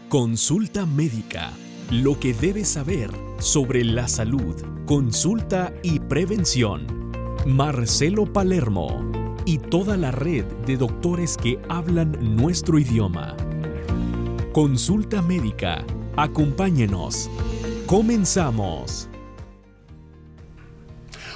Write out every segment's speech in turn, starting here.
Consulta médica. Lo que debes saber sobre la salud, consulta y prevención. Marcelo Palermo y toda la red de doctores que hablan nuestro idioma. Consulta médica. Acompáñenos. Comenzamos.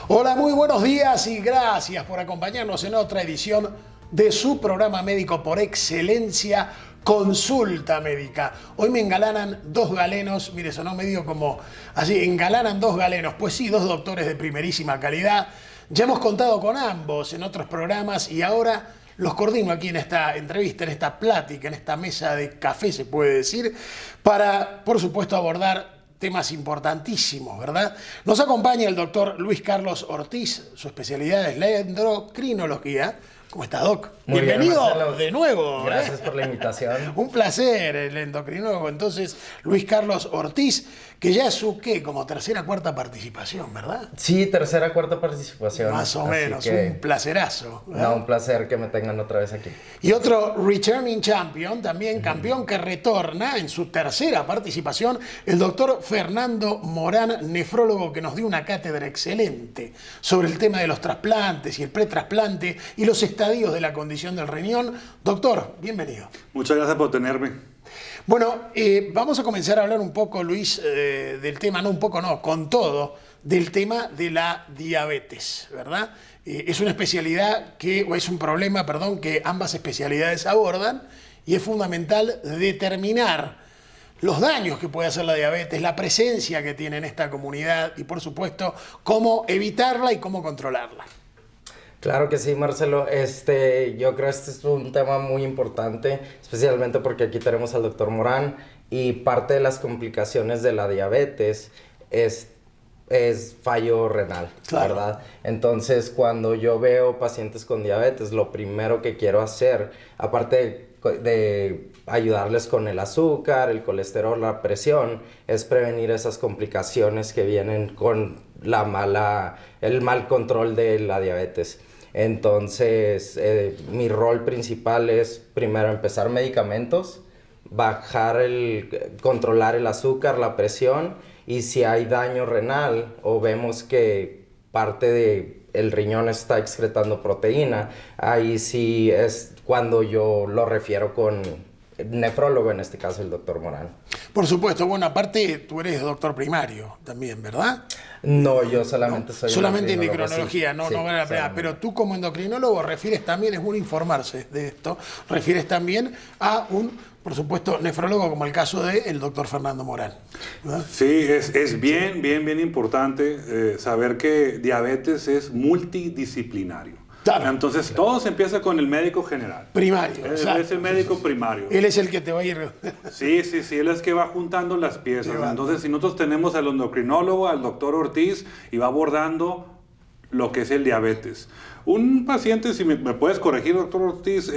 Hola, muy buenos días y gracias por acompañarnos en otra edición de su programa médico por excelencia, Consulta Médica. Hoy me engalanan dos galenos, mire, sonó medio como así, engalanan dos galenos, pues sí, dos doctores de primerísima calidad. Ya hemos contado con ambos en otros programas y ahora los coordino aquí en esta entrevista, en esta plática, en esta mesa de café, se puede decir, para, por supuesto, abordar temas importantísimos, ¿verdad? Nos acompaña el doctor Luis Carlos Ortiz, su especialidad es la endocrinología. ¿Cómo está, Doc? Muy Bienvenido bien, de nuevo. Gracias por la invitación. Un placer, el endocrinólogo. Entonces, Luis Carlos Ortiz, que ya es su, ¿qué? Como tercera, cuarta participación, ¿verdad? Sí, tercera, cuarta participación. Más o así menos, que, un placerazo. ¿Verdad? No, un placer que me tengan otra vez aquí. Y otro returning champion, también campeón que retorna en su tercera participación, el doctor Fernando Morán, nefrólogo, que nos dio una cátedra excelente sobre el tema de los trasplantes y el pretrasplante y los estadios de la condición del riñón. Doctor, bienvenido. Muchas gracias por tenerme. Bueno, vamos a comenzar a hablar un poco, Luis, del tema, no un poco, no, con todo, del tema de la diabetes, ¿verdad? Es una especialidad o es un problema, perdón, que ambas especialidades abordan y es fundamental determinar los daños que puede hacer la diabetes, la presencia que tiene en esta comunidad y, por supuesto, cómo evitarla y cómo controlarla. Claro que sí, Marcelo. Yo creo que este es un tema muy importante, especialmente porque aquí tenemos al doctor Morán y parte de las complicaciones de la diabetes es fallo renal, claro, ¿verdad? Entonces, cuando yo veo pacientes con diabetes, lo primero que quiero hacer, aparte de ayudarles con el azúcar, el colesterol, la presión, es prevenir esas complicaciones que vienen con el mal control de la diabetes. Entonces, mi rol principal es primero empezar medicamentos, controlar el azúcar, la presión, y si hay daño renal o vemos que parte del riñón está excretando proteína, ahí sí es cuando yo lo refiero con nefrólogo, en este caso el doctor Morán. Por supuesto, bueno, aparte tú eres doctor primario también, ¿verdad? No, yo solamente soy solamente endocrinólogo, endocrinología, sí, no, sí, no vale la pena. Pero tú como endocrinólogo refieres también, es bueno informarse de esto, refieres también a un, por supuesto, nefrólogo como el caso del doctor Fernando Morán, ¿verdad? Sí, es bien importante saber que diabetes es multidisciplinario. Claro. Entonces, todo se empieza con el médico general. Primario. Es el médico primario. Él es el que te va a ir. Sí, él es que va juntando las piezas. Entonces, si nosotros tenemos al endocrinólogo, al doctor Ortiz, y va abordando lo que es el diabetes. Un paciente, si me puedes corregir, doctor Ortiz,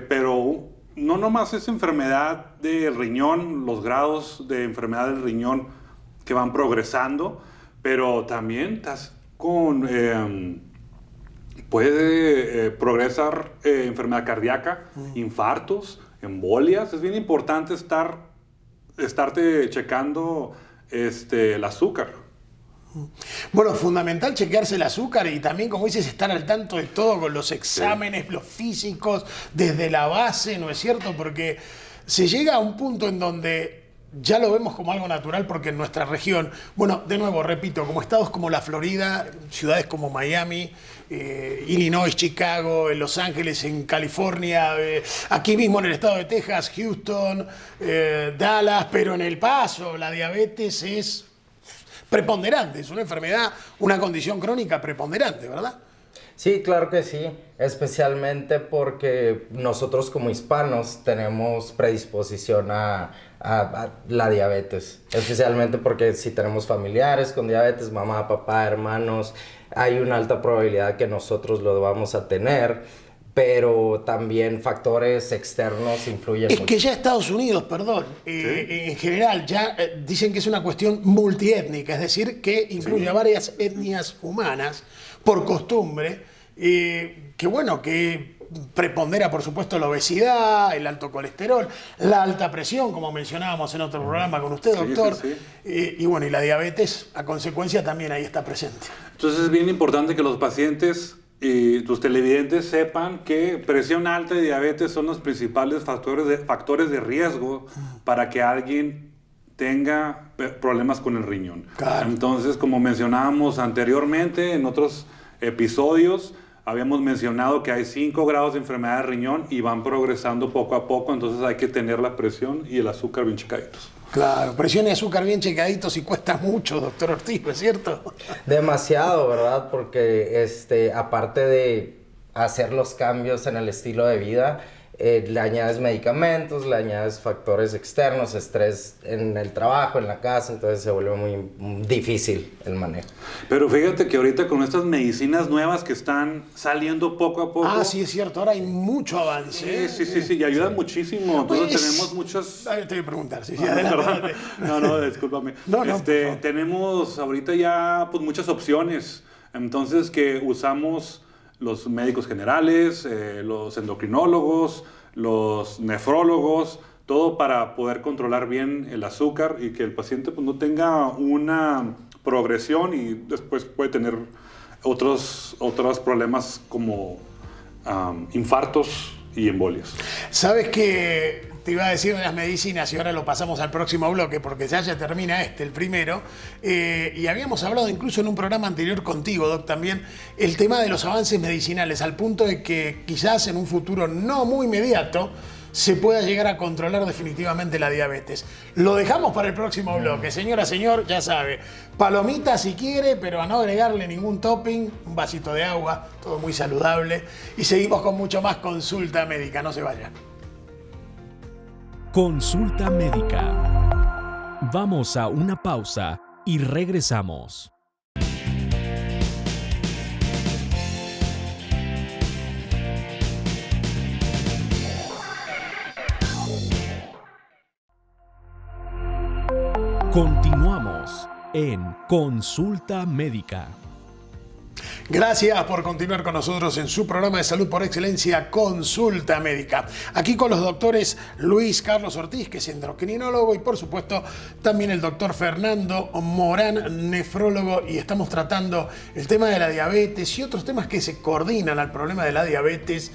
pero no nomás es enfermedad del riñón, los grados de enfermedad del riñón que van progresando, pero también estás con... puede progresar enfermedad cardíaca, infartos, embolias. Es bien importante estarte checando el azúcar. Bueno, fundamental chequearse el azúcar y también, como dices, estar al tanto de todo con los exámenes, sí, los físicos, desde la base, ¿no es cierto? Porque se llega a un punto en donde ya lo vemos como algo natural porque en nuestra región, bueno, de nuevo, repito, como estados como la Florida, ciudades como Miami, Illinois, Chicago, en Los Ángeles, en California, aquí mismo en el estado de Texas, Houston, Dallas, pero en El Paso la diabetes es preponderante, es una enfermedad, una condición crónica preponderante, ¿verdad? Sí, claro que sí, especialmente porque nosotros como hispanos tenemos predisposición a la diabetes, especialmente porque si tenemos familiares con diabetes, mamá, papá, hermanos, hay una alta probabilidad que nosotros lo vamos a tener, pero también factores externos influyen mucho. Es que ya Estados Unidos, perdón, en general ya dicen que es una cuestión multiétnica, es decir, que incluye a varias etnias humanas por costumbre, que bueno, que prepondera, por supuesto, la obesidad, el alto colesterol, la alta presión, como mencionábamos en otro programa con usted, doctor. Sí, sí. Y bueno, y la diabetes, a consecuencia, también ahí está presente. Entonces es bien importante que los pacientes y tus televidentes sepan que presión alta y diabetes son los principales factores de riesgo para que alguien tenga problemas con el riñón. Claro. Entonces, como mencionábamos anteriormente en otros episodios, habíamos mencionado que hay 5 grados de enfermedad de riñón y van progresando poco a poco, entonces hay que tener la presión y el azúcar bien checaditos. Claro, presión y azúcar bien checaditos y cuesta mucho, doctor Ortiz, ¿no es cierto? Demasiado, ¿verdad? Porque aparte de hacer los cambios en el estilo de vida, le añades medicamentos, le añades factores externos, estrés en el trabajo, en la casa, entonces se vuelve muy difícil el manejo. Pero fíjate que ahorita con estas medicinas nuevas que están saliendo poco a poco... Ah, sí, es cierto, ahora hay mucho avance. Sí, y ayudan muchísimo. Entonces tenemos muchos... Te voy a preguntar, sí, adelante. No, discúlpame. Tenemos ahorita ya pues muchas opciones, entonces que usamos los médicos generales, los endocrinólogos, los nefrólogos, todo para poder controlar bien el azúcar y que el paciente pues, no tenga una progresión y después puede tener otros problemas como infartos y embolias. ¿Sabes qué? Te iba a decir de las medicinas y ahora lo pasamos al próximo bloque porque ya termina el primero. Y habíamos hablado incluso en un programa anterior contigo, Doc, también, el tema de los avances medicinales, al punto de que quizás en un futuro no muy inmediato se pueda llegar a controlar definitivamente la diabetes. Lo dejamos para el próximo bloque. Señora, señor, ya sabe, palomita si quiere, pero a no agregarle ningún topping, un vasito de agua, todo muy saludable. Y seguimos con mucho más Consulta Médica, no se vayan. Consulta Médica. Vamos a una pausa y regresamos. Continuamos en Consulta Médica. Gracias por continuar con nosotros en su programa de salud por excelencia, Consulta Médica. Aquí con los doctores Luis Carlos Ortiz, que es endocrinólogo, y por supuesto también el doctor Fernando Morán, nefrólogo, y estamos tratando el tema de la diabetes y otros temas que se coordinan al problema de la diabetes.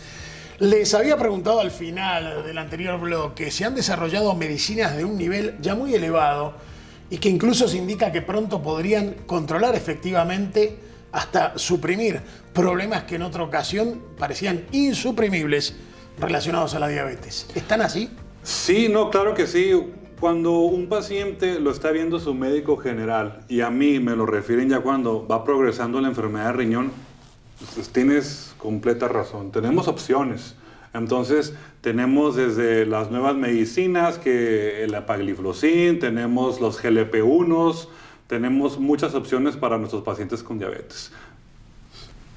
Les había preguntado al final del anterior bloque si han desarrollado medicinas de un nivel ya muy elevado y que incluso se indica que pronto podrían controlar efectivamente hasta suprimir problemas que en otra ocasión parecían insuprimibles relacionados a la diabetes. ¿Están así? Sí, no, claro que sí. Cuando un paciente lo está viendo su médico general y a mí me lo refieren ya cuando va progresando la enfermedad de riñón, pues tienes completa razón. Tenemos opciones. Entonces, tenemos desde las nuevas medicinas, que el apagliflozin, tenemos los GLP-1s, tenemos muchas opciones para nuestros pacientes con diabetes.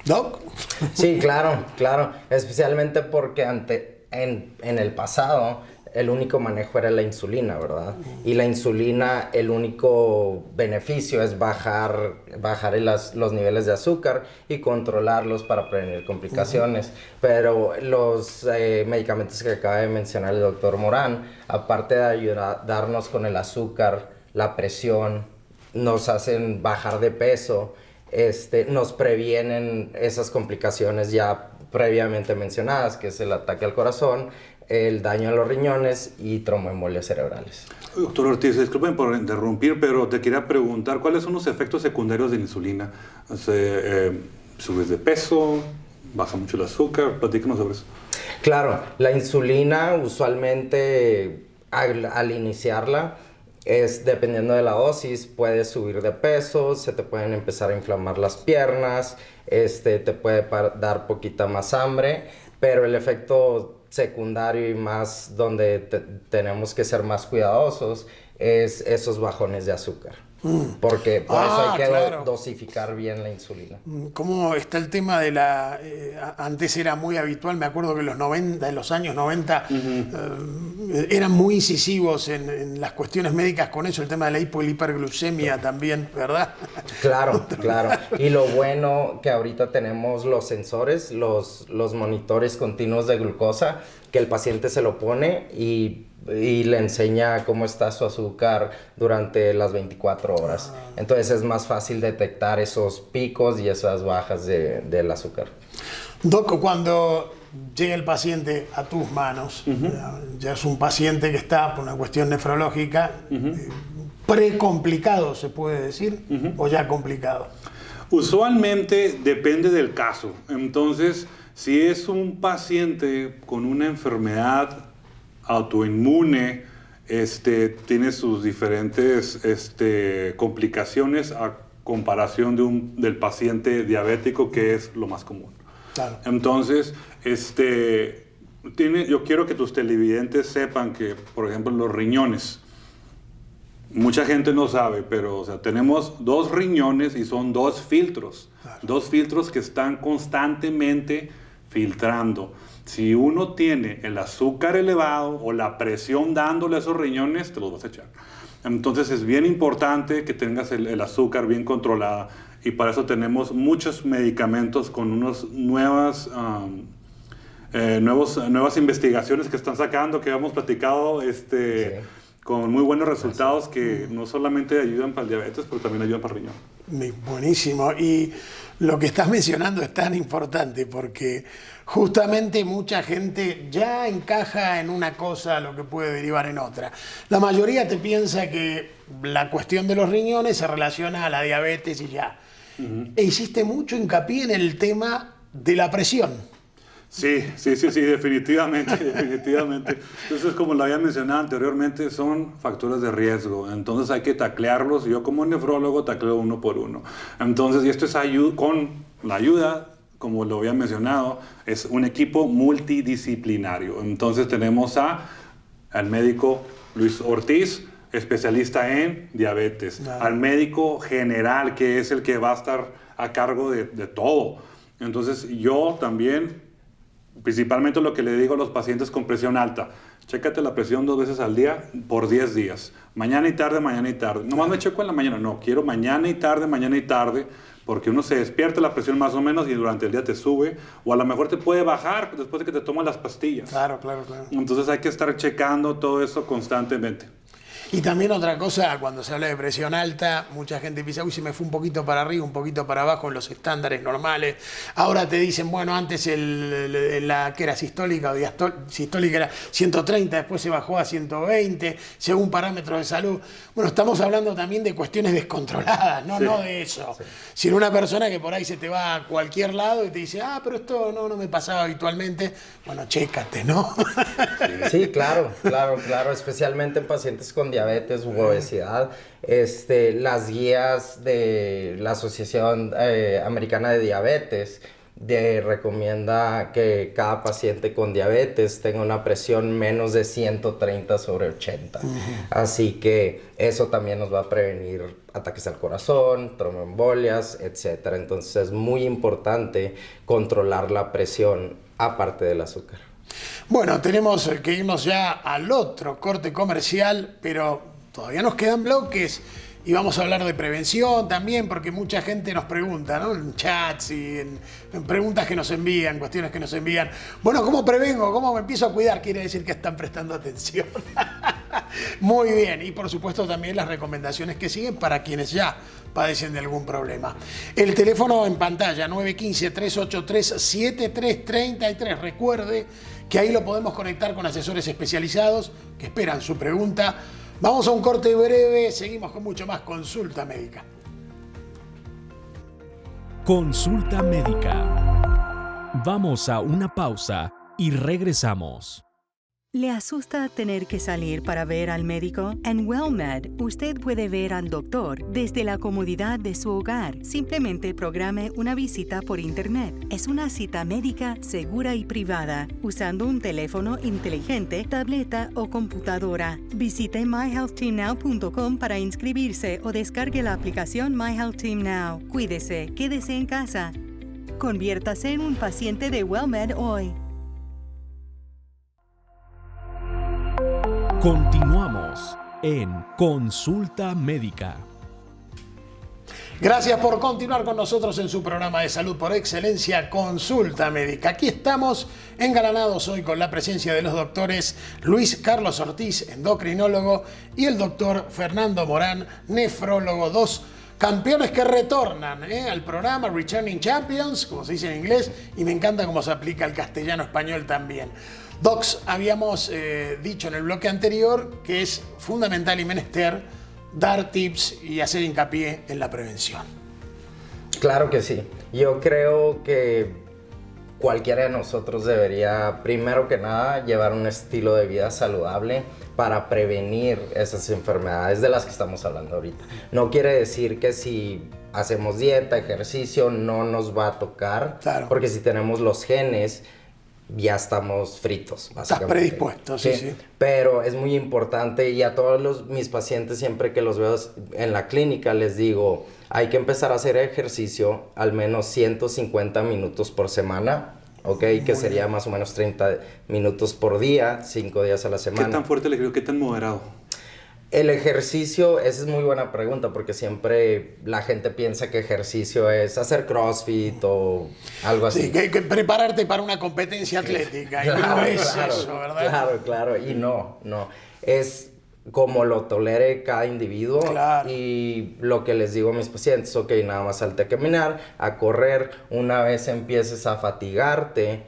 ¿Doc? Sí, claro. Especialmente porque en el pasado el único manejo era la insulina, ¿verdad? Y la insulina, el único beneficio es bajar los niveles de azúcar y controlarlos para prevenir complicaciones. Pero los medicamentos que acaba de mencionar el doctor Morán, aparte de ayudarnos con el azúcar, la presión, nos hacen bajar de peso, nos previenen esas complicaciones ya previamente mencionadas, que es el ataque al corazón, el daño a los riñones y tromboembolias cerebrales. Doctor Ortiz, disculpen por interrumpir, pero te quería preguntar, ¿cuáles son los efectos secundarios de la insulina? ¿Subes de peso? ¿Baja mucho el azúcar? Platícanos sobre eso. Claro, la insulina usualmente al iniciarla, dependiendo de la dosis, puedes subir de peso, se te pueden empezar a inflamar las piernas, te puede dar poquita más hambre, pero el efecto secundario y más donde tenemos que ser más cuidadosos es esos bajones de azúcar. Porque por eso hay que dosificar bien la insulina. ¿Cómo está el tema de la... antes era muy habitual, me acuerdo que en los años 90, eran muy incisivos en las cuestiones médicas con eso, el tema de la hipo y la hiperglucemia también, ¿verdad? Claro. Y lo bueno que ahorita tenemos los sensores, los monitores continuos de glucosa, que el paciente se lo pone y le enseña cómo está su azúcar durante las 24 horas. Entonces es más fácil detectar esos picos y esas bajas del azúcar. Doc, cuando llega el paciente a tus manos, ya es un paciente que está por una cuestión nefrológica, precomplicado se puede decir, o ya complicado. Usualmente depende del caso. Entonces, si es un paciente con una enfermedad autoinmune, tiene sus diferentes complicaciones a comparación del paciente diabético, que es lo más común. Claro. Entonces, yo quiero que tus televidentes sepan que, por ejemplo, los riñones, mucha gente no sabe, pero tenemos 2 riñones y son 2 filtros. Claro. 2 filtros que están constantemente filtrando. Si uno tiene el azúcar elevado o la presión dándole a esos riñones, te los vas a echar. Entonces es bien importante que tengas el azúcar bien controlada, y para eso tenemos muchos medicamentos con unas nuevas investigaciones que están sacando, que hemos platicado con muy buenos resultados, que no solamente ayudan para el diabetes, pero también ayudan para el riñón. Buenísimo. Y lo que estás mencionando es tan importante porque justamente mucha gente ya encaja en una cosa lo que puede derivar en otra. La mayoría te piensa que la cuestión de los riñones se relaciona a la diabetes y ya. E hiciste mucho hincapié en el tema de la presión. Sí, definitivamente. Entonces, como lo había mencionado anteriormente, son factores de riesgo. Entonces hay que taclearlos. Yo como nefrólogo tacleo uno por uno. Entonces, y esto es con la ayuda, como lo había mencionado, es un equipo multidisciplinario. Entonces tenemos al médico Luis Ortiz, especialista en diabetes, al médico general, que es el que va a estar a cargo de todo. Entonces yo también, principalmente lo que le digo a los pacientes con presión alta, chécate la presión 2 veces al día por 10 días. Mañana y tarde. Nomás me checo en la mañana. No, quiero mañana y tarde, porque uno se despierta la presión más o menos y durante el día te sube, o a lo mejor te puede bajar después de que te tomas las pastillas. Claro. Entonces hay que estar checando todo eso constantemente. Y también otra cosa, cuando se habla de presión alta, mucha gente piensa, uy, se me fue un poquito para arriba, un poquito para abajo en los estándares normales. Ahora te dicen, bueno, antes la que era sistólica o sistólica era 130, después se bajó a 120, según parámetros de salud. Bueno, estamos hablando también de cuestiones descontroladas, no de eso. Sí. Sino una persona que por ahí se te va a cualquier lado y te dice, pero esto no me pasaba habitualmente. Bueno, chécate, ¿no? Sí, claro, especialmente en pacientes con diabetes u obesidad. Las guías de la Asociación Americana de Diabetes recomienda que cada paciente con diabetes tenga una presión menos de 130 sobre 80. Así que eso también nos va a prevenir ataques al corazón, tromboembolias, etc. Entonces es muy importante controlar la presión aparte del azúcar. Bueno, tenemos que irnos ya al otro corte comercial, pero todavía nos quedan bloques y vamos a hablar de prevención también, porque mucha gente nos pregunta, ¿no? En chats y en preguntas que nos envían, cuestiones que nos envían. Bueno, ¿cómo prevengo? ¿Cómo me empiezo a cuidar? Quiere decir que están prestando atención. Muy bien, y por supuesto también las recomendaciones que siguen para quienes ya padecen de algún problema. El teléfono en pantalla, 915-383-7333. Recuerde que ahí lo podemos conectar con asesores especializados que esperan su pregunta. Vamos a un corte breve, seguimos con mucho más Consulta Médica. Consulta Médica. Vamos a una pausa y regresamos. ¿Le asusta tener que salir para ver al médico? En WellMed, usted puede ver al doctor desde la comodidad de su hogar. Simplemente programe una visita por Internet. Es una cita médica segura y privada, usando un teléfono inteligente, tableta o computadora. Visite myhealthteamnow.com para inscribirse o descargue la aplicación MyHealthTeam Now. Cuídese, quédese en casa. Conviértase en un paciente de WellMed hoy. Continuamos en Consulta Médica. Gracias por continuar con nosotros en su programa de salud por excelencia, Consulta Médica. Aquí estamos engalanados hoy con la presencia de los doctores Luis Carlos Ortiz, endocrinólogo, y el doctor Fernando Morán, nefrólogo, dos campeones que retornan al programa, Returning Champions, como se dice en inglés, y me encanta cómo se aplica al castellano-español también. Docs, habíamos dicho en el bloque anterior que es fundamental y menester dar tips y hacer hincapié en la prevención. Claro que sí. Yo creo que cualquiera de nosotros debería, primero que nada, llevar un estilo de vida saludable para prevenir esas enfermedades de las que estamos hablando ahorita. No quiere decir que si hacemos dieta, ejercicio, no nos va a tocar, claro, porque si tenemos los genes, ya estamos fritos, básicamente. Estás predispuesto, sí. Pero es muy importante, y a todos mis pacientes, siempre que los veo en la clínica, les digo, hay que empezar a hacer ejercicio al menos 150 minutos por semana, ¿ok? Que sería más o menos 30 minutos por día, 5 días a la semana. ¿Qué tan fuerte el ejercicio? ¿Qué tan moderado? El ejercicio, esa es muy buena pregunta, porque siempre la gente piensa que ejercicio es hacer CrossFit o algo así. Sí, que hay que prepararte para una competencia atlética, y claro, no es claro, eso, ¿verdad? Claro, y no. Es como lo tolere cada individuo, claro. Y lo que les digo a mis pacientes, ok, nada más salte a caminar, a correr, una vez empieces a fatigarte,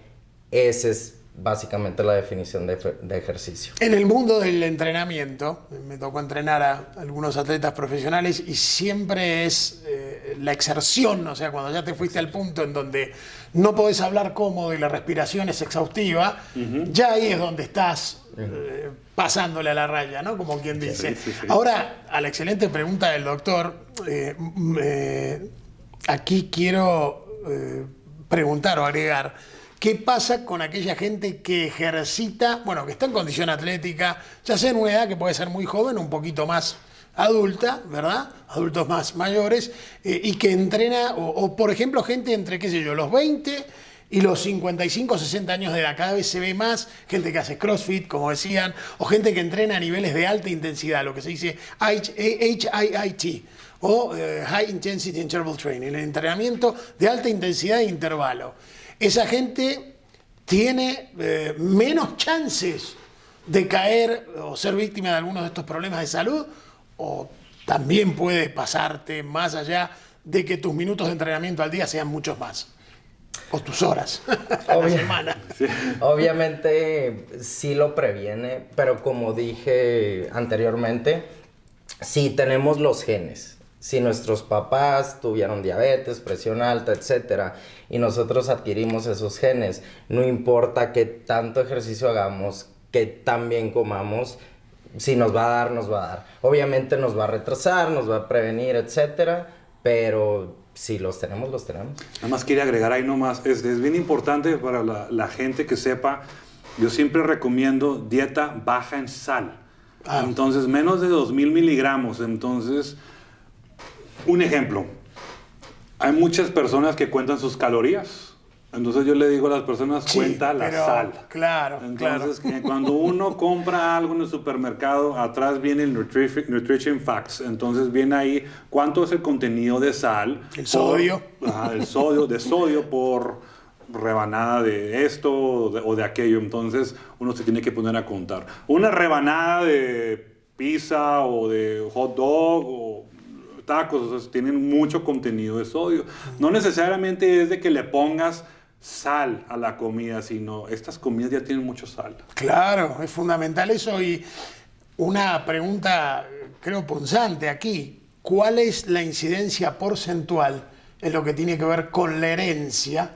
ese es básicamente la definición de ejercicio. En el mundo del entrenamiento, me tocó entrenar a algunos atletas profesionales y siempre es la exerción, o sea, cuando ya te fuiste al punto en donde no podés hablar cómodo y la respiración es exhaustiva, ya ahí es donde estás pasándole a la raya, ¿no? Como quien dice. Sí. Ahora, a la excelente pregunta del doctor, aquí quiero preguntar o agregar, ¿qué pasa con aquella gente que ejercita, bueno, que está en condición atlética, ya sea en una edad que puede ser muy joven, un poquito más adulta, ¿verdad? Adultos más mayores, y que entrena, o por ejemplo, gente entre, qué sé yo, los 20 y los 55, 60 años de edad? Cada vez se ve más gente que hace CrossFit, como decían, o gente que entrena a niveles de alta intensidad, lo que se dice HIIT, o High Intensity Interval Training, el entrenamiento de alta intensidad e intervalo. Esa gente tiene menos chances de caer o ser víctima de algunos de estos problemas de salud, o también puede pasarte más allá de que tus minutos de entrenamiento al día sean muchos más, o tus horas a la semana. Obviamente sí lo previene, pero como dije anteriormente, sí tenemos los genes. Si nuestros papás tuvieron diabetes, presión alta, etcétera, y nosotros adquirimos esos genes, no importa qué tanto ejercicio hagamos, qué tan bien comamos, si nos va a dar, nos va a dar. Obviamente nos va a retrasar, nos va a prevenir, etcétera, pero si los tenemos, los tenemos. Nada más quería agregar ahí nomás, es bien importante para la gente que sepa, yo siempre recomiendo dieta baja en sal. Entonces, menos de 2,000 miligramos, entonces... Un ejemplo, hay muchas personas que cuentan sus calorías, entonces yo le digo a las personas, cuenta la sal. Claro, entonces, cuando uno compra algo en el supermercado, atrás viene el Nutrition Facts, entonces viene ahí cuánto es el contenido de sal. El sodio. El sodio por rebanada de esto o de aquello, entonces uno se tiene que poner a contar. Una rebanada de pizza o de hot dog o tacos, o sea, tienen mucho contenido de sodio. No necesariamente es de que le pongas sal a la comida, sino estas comidas ya tienen mucho sal. Claro, es fundamental eso. Y una pregunta, creo, punzante aquí. ¿Cuál es la incidencia porcentual en lo que tiene que ver con la herencia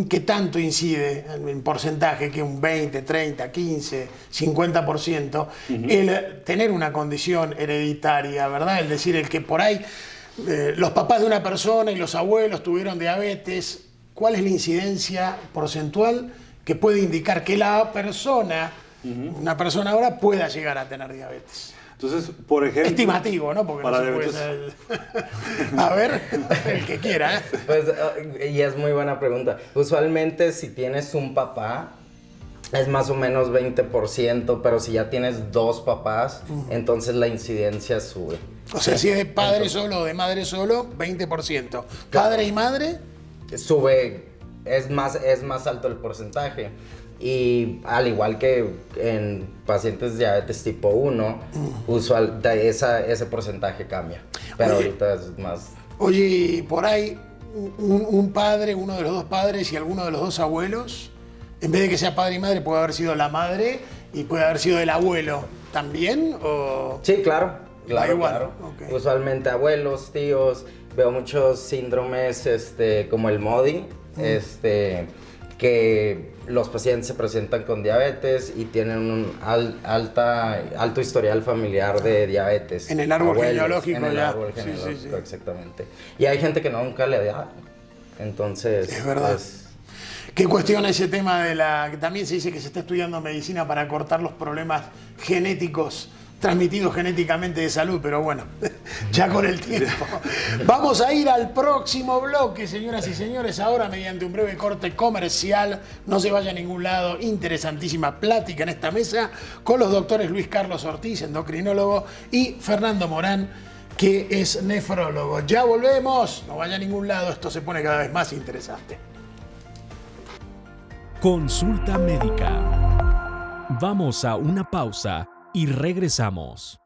¿Qué tanto incide en porcentaje, que un 20, 30, 15, 50%, el tener una condición hereditaria, ¿verdad? Es decir, el que por ahí los papás de una persona y los abuelos tuvieron diabetes, ¿cuál es la incidencia porcentual que puede indicar que la persona, una persona ahora, pueda llegar a tener diabetes? Entonces, por ejemplo... Estimativo, ¿no? Porque para no se puede... A ver, el que quiera, ¿eh? Pues, y es muy buena pregunta. Usualmente, si tienes un papá, es más o menos 20%, pero si ya tienes dos papás, entonces la incidencia sube. O sea, si es de padre solo o de madre solo, 20%. ¿Padre y madre? Sube, es más alto el porcentaje. Y al igual que en pacientes de diabetes tipo 1, ese porcentaje cambia. Pero ahorita es más... Oye, por ahí, un padre, uno de los dos padres y alguno de los dos abuelos, en vez de que sea padre y madre, puede haber sido la madre y puede haber sido el abuelo también, ¿o? Sí, claro. Igual. Claro. Okay. Usualmente abuelos, tíos, veo muchos síndromes como el MODY, que los pacientes se presentan con diabetes y tienen un alto historial familiar de diabetes. En el árbol genealógico ya. En el árbol genealógico, exactamente. Y hay gente que nunca le da. Entonces... Es verdad. ¿Qué cuestiona ese tema de que también se dice que se está estudiando medicina para cortar los problemas genéticos transmitidos genéticamente de salud, pero bueno, ya con el tiempo. Vamos a ir al próximo bloque, señoras y señores, ahora mediante un breve corte comercial. No se vaya a ningún lado, interesantísima plática en esta mesa con los doctores Luis Carlos Ortiz, endocrinólogo, y Fernando Morán, que es nefrólogo. Ya volvemos, no vaya a ningún lado, esto se pone cada vez más interesante. Consulta médica. Vamos a una pausa y regresamos.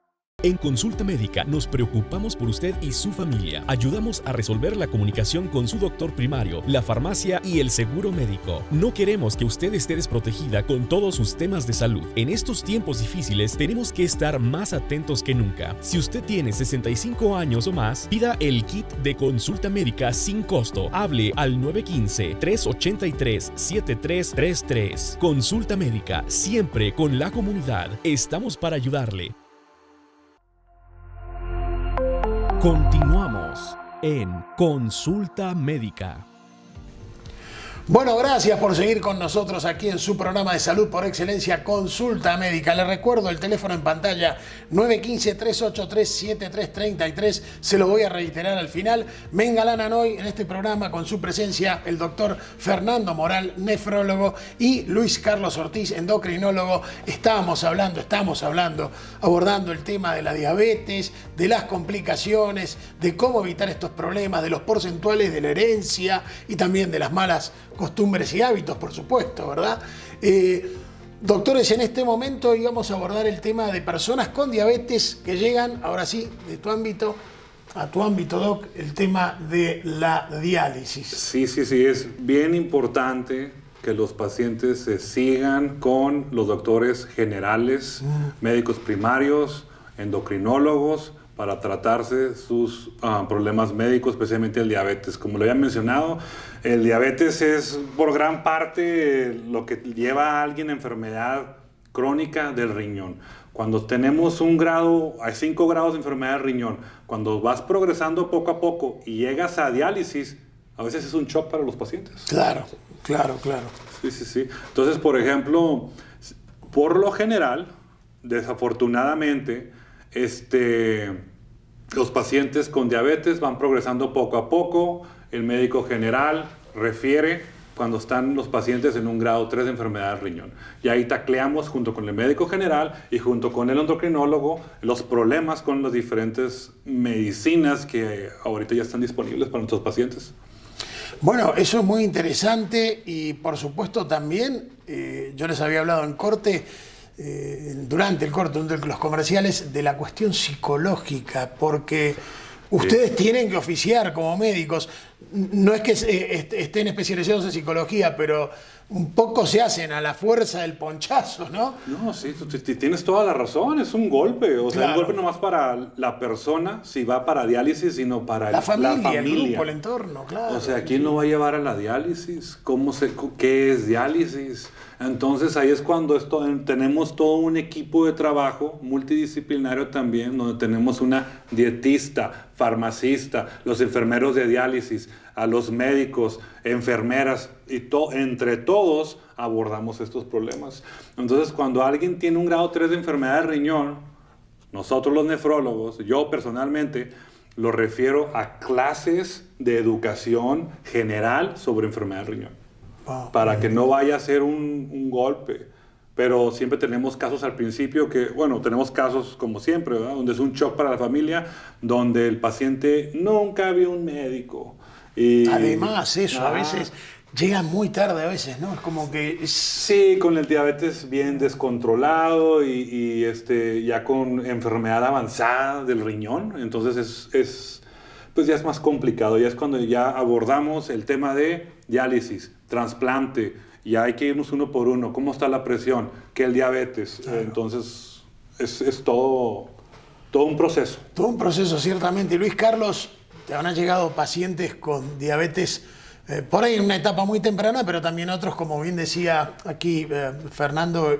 En Consulta Médica nos preocupamos por usted y su familia. Ayudamos a resolver la comunicación con su doctor primario, la farmacia y el seguro médico. No queremos que usted esté desprotegida con todos sus temas de salud. En estos tiempos difíciles tenemos que estar más atentos que nunca. Si usted tiene 65 años o más, pida el kit de Consulta Médica sin costo. Hable al 915-383-7333. Consulta Médica, siempre con la comunidad. Estamos para ayudarle. Continuamos en Consulta Médica. Bueno, gracias por seguir con nosotros aquí en su programa de salud por excelencia, Consulta Médica. Les recuerdo el teléfono en pantalla, 915-383-7333. Se lo voy a reiterar al final. Me engalanan hoy en este programa con su presencia el doctor Fernando Morán, nefrólogo, y Luis Carlos Ortiz, endocrinólogo. Estamos hablando, abordando el tema de la diabetes, de las complicaciones, de cómo evitar estos problemas, de los porcentuales de la herencia y también de las malas costumbres y hábitos, por supuesto, ¿verdad? Doctores, en este momento íbamos a abordar el tema de personas con diabetes que llegan, ahora sí, de tu ámbito a tu ámbito, Doc, el tema de la diálisis. Sí, es bien importante que los pacientes se sigan con los doctores generales, médicos primarios, endocrinólogos, para tratarse sus problemas médicos, especialmente el diabetes. Como lo había mencionado, el diabetes es por gran parte lo que lleva a alguien a enfermedad crónica del riñón. Cuando tenemos hay 5 grados de enfermedad del riñón, cuando vas progresando poco a poco y llegas a diálisis, a veces es un shock para los pacientes. Claro. Sí. Entonces, por ejemplo, por lo general, desafortunadamente, los pacientes con diabetes van progresando poco a poco. El médico general refiere cuando están los pacientes en un grado 3 de enfermedad del riñón. Y ahí tacleamos junto con el médico general y junto con el endocrinólogo los problemas con las diferentes medicinas que ahorita ya están disponibles para nuestros pacientes. Bueno, eso es muy interesante y por supuesto también, yo les había hablado en corte, durante el corte de los comerciales, de la cuestión psicológica, porque ustedes tienen que oficiar como médicos. No es que estén especializados en psicología, pero un poco se hacen a la fuerza del ponchazo, ¿no? No, sí, tú tienes toda la razón, es un golpe. O sea, Claro. un golpe nomás para la persona, si va para diálisis, sino para La familia, el grupo, el entorno, claro. O sea, ¿quién lo va a llevar a la diálisis? ¿Qué es diálisis? Entonces ahí es cuando tenemos todo un equipo de trabajo multidisciplinario también, donde tenemos una dietista, farmacista, los enfermeros de diálisis, a los médicos, enfermeras, y entre todos abordamos estos problemas. Entonces, cuando alguien tiene un grado 3 de enfermedad de riñón, nosotros los nefrólogos, yo personalmente, lo refiero a clases de educación general sobre enfermedad de riñón. Wow. Para que no vaya a ser un golpe. Pero siempre tenemos casos al principio que, bueno, tenemos casos como siempre, ¿verdad? Donde es un shock para la familia, donde el paciente nunca vio un médico. Y, además, eso, a veces llega muy tarde, a veces, ¿no? Es como que... Sí, con el diabetes bien descontrolado y ya con enfermedad avanzada del riñón. Entonces pues ya es más complicado. Ya es cuando ya abordamos el tema de diálisis, trasplante. Ya hay que irnos uno por uno. ¿Cómo está la presión? ¿Qué el diabetes? Claro. Entonces es todo un proceso. Todo un proceso, ciertamente. Luis Carlos, te han llegado pacientes con diabetes por ahí en una etapa muy temprana, pero también otros, como bien decía aquí Fernando,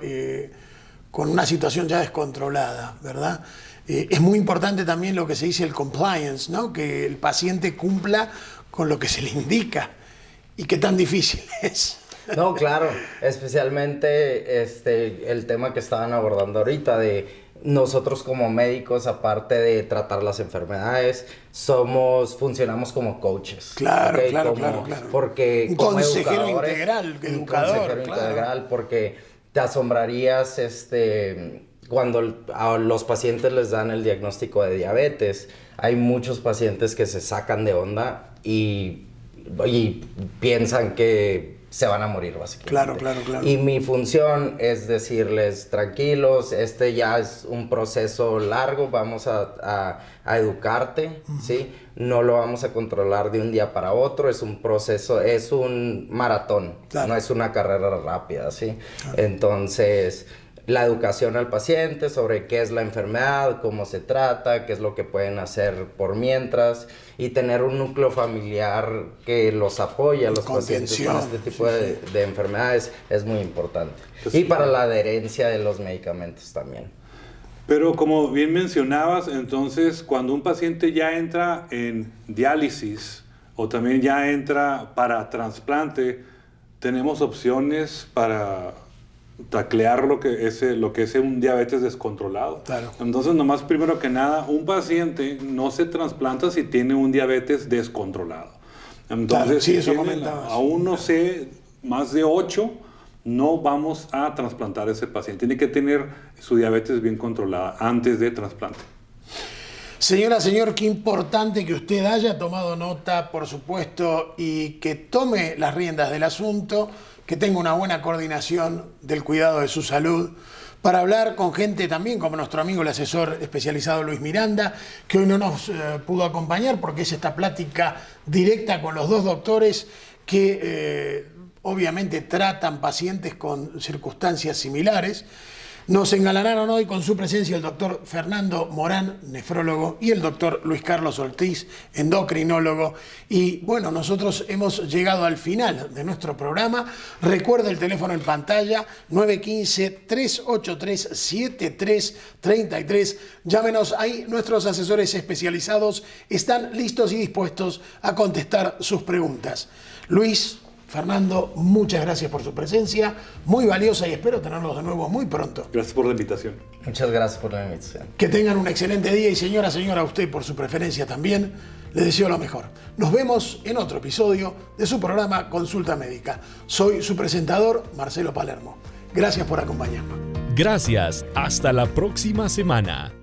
con una situación ya descontrolada, ¿verdad? Es muy importante también lo que se dice el compliance, ¿no? Que el paciente cumpla con lo que se le indica. ¿Y qué tan difícil es? No, claro, especialmente el tema que estaban abordando ahorita de nosotros como médicos, aparte de tratar las enfermedades, funcionamos como coaches. Claro, ¿okay? claro. Porque un como consejero integral, educador, integral, porque te asombrarías cuando a los pacientes les dan el diagnóstico de diabetes. Hay muchos pacientes que se sacan de onda y piensan que se van a morir, básicamente. Claro. Y mi función es decirles, tranquilos, ya es un proceso largo, vamos a educarte, ¿sí? No lo vamos a controlar de un día para otro, es un proceso, es un maratón, no es una carrera rápida, ¿sí? Entonces, la educación al paciente sobre qué es la enfermedad, cómo se trata, qué es lo que pueden hacer por mientras, y tener un núcleo familiar que los apoya a los pacientes con este tipo de enfermedades es muy importante. Pues y para la adherencia de los medicamentos también. Pero como bien mencionabas, entonces cuando un paciente ya entra en diálisis o también ya entra para trasplante, tenemos opciones para taclear lo que es un diabetes descontrolado. Claro. Entonces, nomás primero que nada, un paciente no se trasplanta si tiene un diabetes descontrolado. Entonces, claro, sí, si eso comentabas. Aún no sé, más de 8, no vamos a trasplantar a ese paciente. Tiene que tener su diabetes bien controlada antes de trasplante. Señora, señor, qué importante que usted haya tomado nota, por supuesto, y que tome las riendas del asunto, que tenga una buena coordinación del cuidado de su salud, para hablar con gente también como nuestro amigo el asesor especializado Luis Miranda, que hoy no nos pudo acompañar porque es esta plática directa con los dos doctores que obviamente tratan pacientes con circunstancias similares. Nos engalanaron hoy con su presencia el doctor Fernando Morán, nefrólogo, y el doctor Luis Carlos Ortiz, endocrinólogo. Y bueno, nosotros hemos llegado al final de nuestro programa. Recuerda el teléfono en pantalla, 915-383-7333. Llámenos ahí, nuestros asesores especializados están listos y dispuestos a contestar sus preguntas. Luis, Fernando, muchas gracias por su presencia, muy valiosa, y espero tenerlos de nuevo muy pronto. Gracias por la invitación. Muchas gracias por la invitación. Que tengan un excelente día y señora, a usted por su preferencia también, le deseo lo mejor. Nos vemos en otro episodio de su programa Consulta Médica. Soy su presentador, Marcelo Palermo. Gracias por acompañarnos. Gracias. Hasta la próxima semana.